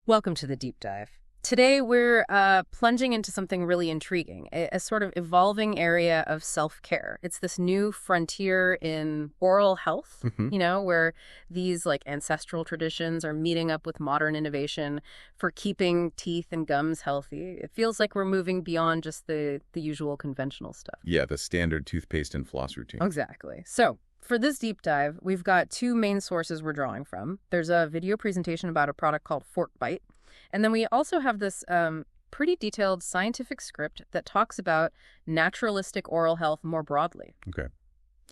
Welcome to the deep dive. Today we're plunging into something really intriguing, a sort of evolving area of self-care. It's this new frontier in oral health, Hmm. where these like ancestral traditions are meeting up with modern innovation for keeping teeth and gums healthy. It feels like we're moving beyond just the usual conventional stuff. Yeah, the standard toothpaste and floss routine. Exactly. So, for this deep dive, we've got two main sources we're drawing from. There's a video presentation about a product called Fortbite, and then we also have this pretty detailed scientific script that talks about naturalistic oral health more broadly. Okay,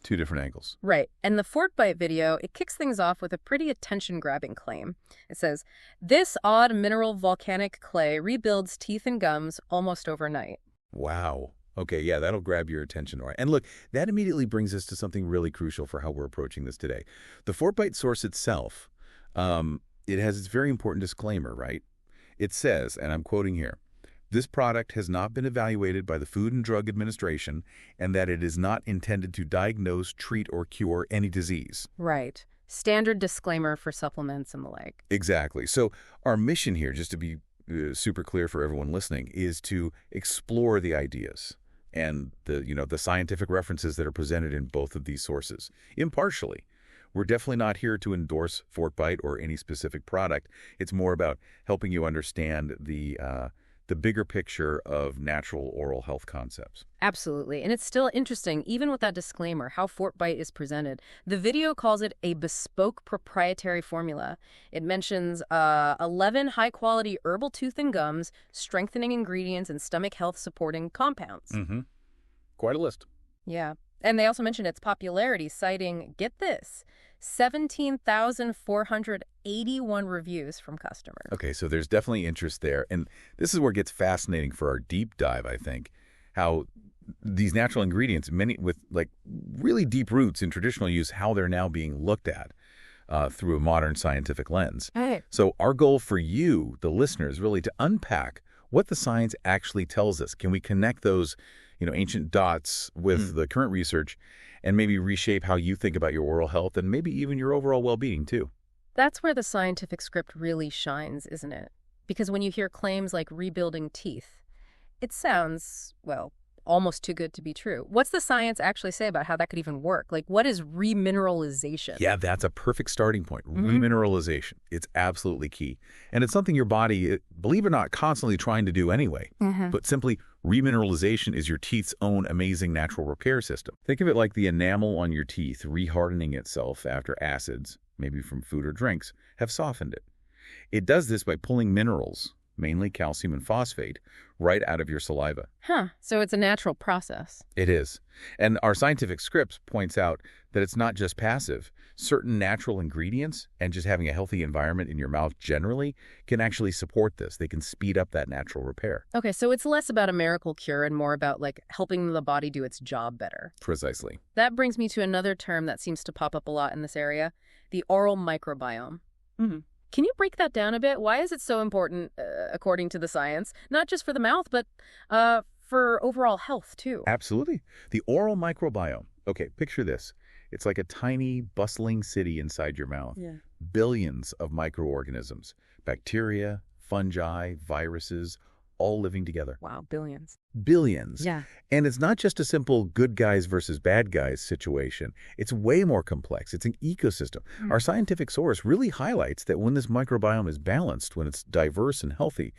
two different angles. Right. And the Fortbite video, it kicks things off with a pretty attention-grabbing claim. It says, "This odd mineral volcanic clay rebuilds teeth and gums almost overnight." Wow. Okay, yeah, that'll grab your attention, all right. And look, that immediately brings us to something really crucial for how we're approaching this today. The Fortbite source itself, it has its very important disclaimer, right? It says, and I'm quoting here, "This product has not been evaluated by the Food and Drug Administration and that it is not intended to diagnose, treat, or cure any disease." Right. Standard disclaimer for supplements and the like. Exactly. So our mission here, just to be super clear for everyone listening, is to explore the ideas and the scientific references that are presented in both of these sources impartially. We're definitely not here to endorse Fortbite or any specific product. It's more about helping you understand the bigger picture of natural oral health concepts. Absolutely. And it's still interesting, even with that disclaimer, how Fortbite is presented. The video calls it a bespoke proprietary formula. It mentions 11 high-quality herbal tooth and gums, strengthening ingredients, and stomach health supporting compounds. Mm-hmm. Quite a list. Yeah. And they also mention its popularity, citing, get this, 17,481 reviews from customers. Okay, so there's definitely interest there. And this is where it gets fascinating for our deep dive, I think, how these natural ingredients, many with like really deep roots in traditional use, how they're now being looked at through a modern scientific lens. Hey. So our goal for you, the listeners, really to unpack what the science actually tells us. Can we connect those ancient dots with the current research and maybe reshape how you think about your oral health and maybe even your overall well-being too? That's where the scientific script really shines, isn't it? Because when you hear claims like rebuilding teeth, it sounds, well, almost too good to be true. What's the science actually say about how that could even work? Like, what is remineralization? Yeah, that's a perfect starting point. Remineralization. It's absolutely key. And it's something your body, believe it or not, constantly trying to do anyway. But simply, remineralization is your teeth's own amazing natural repair system. Think of it like the enamel on your teeth rehardening itself after acids, maybe from food or drinks, have softened it. It does this by pulling minerals, mainly calcium and phosphate, right out of your saliva. Huh. So it's a natural process. It is. And our scientific script points out that it's not just passive. Certain natural ingredients and just having a healthy environment in your mouth generally can actually support this. They can speed up that natural repair. Okay, so it's less about a miracle cure and more about, like, helping the body do its job better. Precisely. That brings me to another term that seems to pop up a lot in this area, the oral microbiome. Can you break that down a bit? Why is it so important, according to the science? Not just for the mouth, but for overall health, too. Absolutely. The oral microbiome. Okay, picture this. It's like a tiny, bustling city inside your mouth. Yeah. Billions of microorganisms, bacteria, fungi, viruses, all living together. Wow, billions. Billions. Yeah. And it's not just a simple good guys versus bad guys situation. It's way more complex. It's an ecosystem. Our scientific source really highlights that when this microbiome is balanced, when it's diverse and healthy,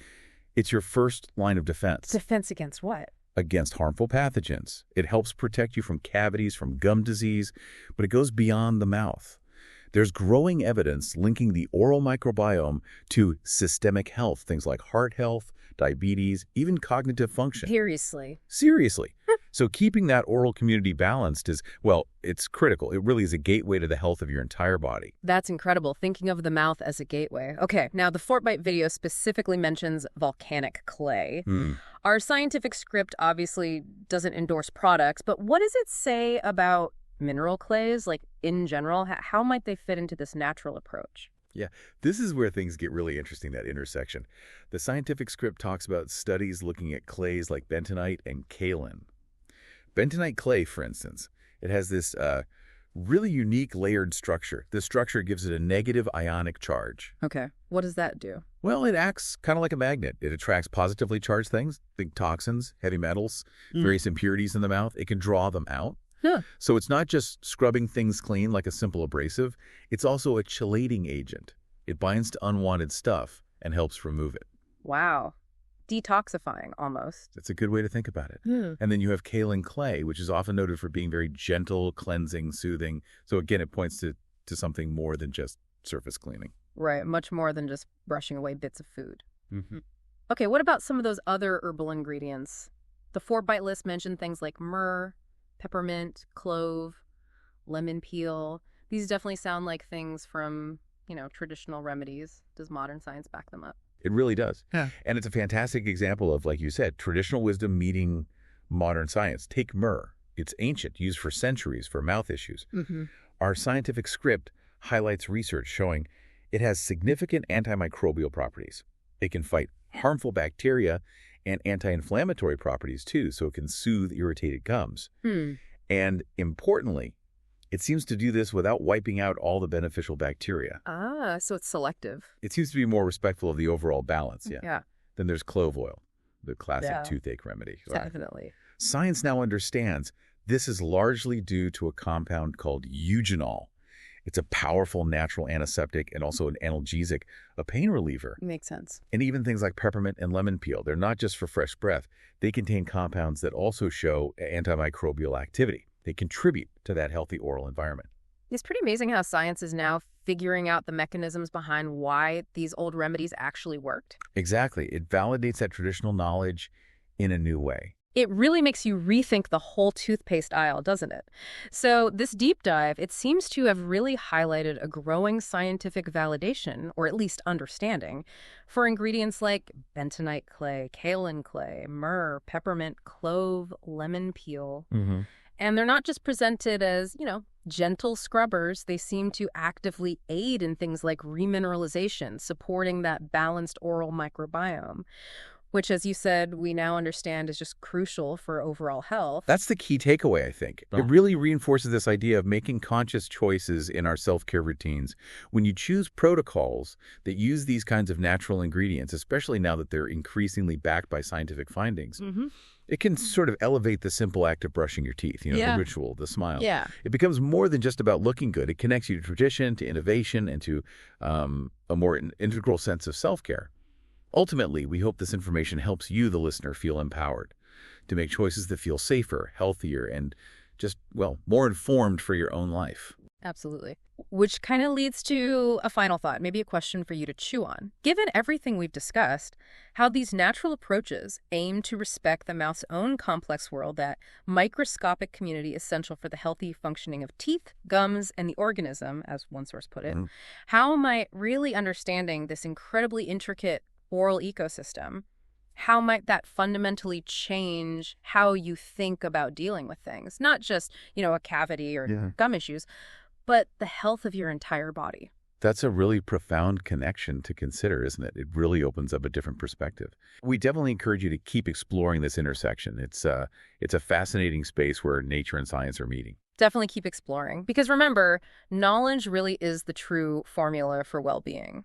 it's your first line of defense. Defense against what? Against harmful pathogens. It helps protect you from cavities, from gum disease, but it goes beyond the mouth. There's growing evidence linking the oral microbiome to systemic health, things like heart health, diabetes, even cognitive function. Seriously. Seriously. So keeping that oral community balanced is, well, it's critical. It really is a gateway to the health of your entire body. That's incredible, thinking of the mouth as a gateway. Okay, now the Fortbite video specifically mentions volcanic clay. Our scientific script obviously doesn't endorse products, but what does it say about mineral clays, like in general? How might they fit into this natural approach? Yeah, this is where things get really interesting, that intersection. The scientific script talks about studies looking at clays like bentonite and kaolin. Bentonite clay, for instance, it has this Really unique layered structure. This structure gives it a negative ionic charge. Okay. What does that do? Well, it acts kind of like a magnet. It attracts positively charged things, think toxins, heavy metals, various impurities in the mouth. It can draw them out. Huh. So it's not just scrubbing things clean like a simple abrasive. It's also a chelating agent. It binds to unwanted stuff and helps remove it. Wow. Detoxifying, almost. That's a good way to think about it. And then you have kaolin clay, which is often noted for being very gentle, cleansing, soothing. So again, it points to something more than just surface cleaning. Right. Much more than just brushing away bits of food. Okay, what about some of those other herbal ingredients? The 4-bite list mentioned things like myrrh, peppermint, clove, lemon peel. These definitely sound like things from, traditional remedies. Does modern science back them up? It really does. Yeah. And it's a fantastic example of, like you said, traditional wisdom meeting modern science. Take myrrh. It's ancient, used for centuries for mouth issues. Our scientific script highlights research showing it has significant antimicrobial properties. It can fight harmful bacteria and anti-inflammatory properties too, so it can soothe irritated gums. And importantly, it seems to do this without wiping out all the beneficial bacteria. Ah, so it's selective. It seems to be more respectful of the overall balance, Yeah. Then there's clove oil, the classic toothache remedy. Definitely. Science now understands this is largely due to a compound called eugenol. It's a powerful natural antiseptic and also an analgesic, a pain reliever. Makes sense. And even things like peppermint and lemon peel, they're not just for fresh breath. They contain compounds that also show antimicrobial activity. They contribute to that healthy oral environment. It's pretty amazing how science is now figuring out the mechanisms behind why these old remedies actually worked. Exactly. It validates that traditional knowledge in a new way. It really makes you rethink the whole toothpaste aisle, doesn't it? So this deep dive, it seems to have really highlighted a growing scientific validation, or at least understanding, for ingredients like bentonite clay, kaolin clay, myrrh, peppermint, clove, lemon peel. And they're not just presented as, gentle scrubbers. They seem to actively aid in things like remineralization, supporting that balanced oral microbiome, which, as you said, we now understand is just crucial for overall health. That's the key takeaway, I think. It really reinforces this idea of making conscious choices in our self-care routines. When you choose protocols that use these kinds of natural ingredients, especially now that they're increasingly backed by scientific findings, it can sort of elevate the simple act of brushing your teeth, the ritual, the smile. Yeah. It becomes more than just about looking good. It connects you to tradition, to innovation, and to a more integral sense of self-care. Ultimately, we hope this information helps you, the listener, feel empowered to make choices that feel safer, healthier, and just, more informed for your own life. Absolutely. Which kind of leads to a final thought, maybe a question for you to chew on. Given everything we've discussed, how these natural approaches aim to respect the mouth's own complex world, that microscopic community essential for the healthy functioning of teeth, gums, and the organism, as one source put it, how might really understanding this incredibly intricate oral ecosystem, how might that fundamentally change how you think about dealing with things? Not just, a cavity or gum issues, but the health of your entire body. That's a really profound connection to consider, isn't it? It really opens up a different perspective. We definitely encourage you to keep exploring this intersection. It's a fascinating space where nature and science are meeting. Definitely keep exploring. Because remember, knowledge really is the true formula for well-being.